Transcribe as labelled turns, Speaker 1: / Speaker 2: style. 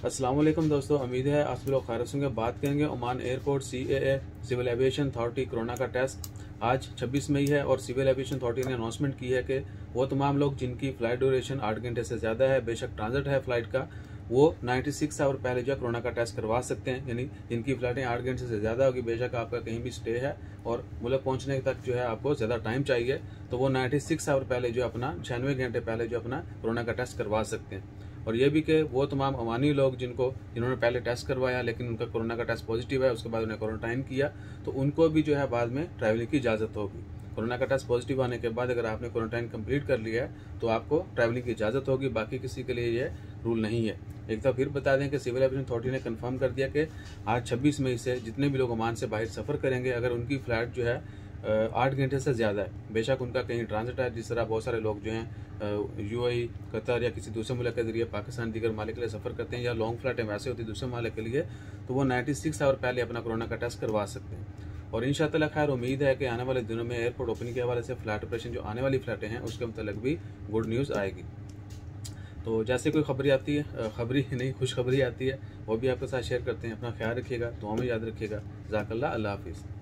Speaker 1: अस्सलाम वालेकुम दोस्तों, उम्मीद है आप सब लोग खैरियत से होंगे। बात करेंगे Oman airport CAA civil aviation authority corona का टेस्ट। आज 26 मई है और सिविल एविएशन अथॉरिटी ने अनाउंसमेंट की है कि वो तमाम लोग जिनकी फ्लाइट ड्यूरेशन 8 घंटे से ज़्यादा है, बेशक ट्रांजिट है फ्लाइट का, वो 96 आवर पहले जो है कोरोना का टेस्ट करवा सकते हैं। यानी जिनकी फ्लाइटें 8 घंटे से ज़्यादा होगी, बेशक आपका कहीं भी स्टे है और मुल्क पहुंचने तक जो है आपको ज़्यादा टाइम चाहिए, तो वो 96 आवर पहले जो अपना 96 घंटे पहले जो अपना कोरोना का टेस्ट करवा सकते हैं। और ये भी कि वो तमाम अवानी लोग जिन्होंने पहले टेस्ट करवाया लेकिन उनका कोरोना का टेस्ट पॉजिटिव है, उसके बाद उन्हें क्वारंटाइन किया, तो उनको भी जो है बाद में ट्रैवलिंग की इजाज़त होगी। कोरोना का टेस्ट पॉजिटिव आने के बाद अगर आपने क्वारंटाइन कंप्लीट कर लिया है तो आपको ट्रैवलिंग की इजाज़त होगी, बाकी किसी के लिए ये रूल नहीं है। एक तो फिर बता दें कि सिविल एविएशन अथॉरिटी ने कंफर्म कर दिया कि आज 26 मई से जितने भी लोग ओमान से बाहर सफ़र करेंगे, अगर उनकी फ़्लाइट जो है 8 घंटे से ज़्यादा है, बेशक उनका कहीं ट्रांजिट है, जिस तरह बहुत सारे लोग जो हैं UAE, कतर या किसी दूसरे मुल्क के जरिए पाकिस्तान दीगर मालिक के लिए सफ़र करते हैं, या लॉन्ग फ्लाइटें वैसे होती है दूसरे मालिक के लिए, तो वो 96 आवर पहले अपना कोरोना का टेस्ट करवा सकते हैं। और इंशाअल्लाह खैर उम्मीद है कि आने वाले दिनों में एयरपोर्ट ओपनिंग के हवाले से फ्लाइट ऑपरेशन जो आने वाली फ्लाइटें हैं उसके मतलब भी गुड न्यूज़ आएगी। तो जैसे कोई खबरी आती है, खबरी नहीं खुशखबरी आती है, वो भी आपके साथ शेयर करते हैं। अपना ख्याल रखिएगा, दुआ में याद रखिएगा। जज़ाकल्लाह, अल्लाह हाफिज़।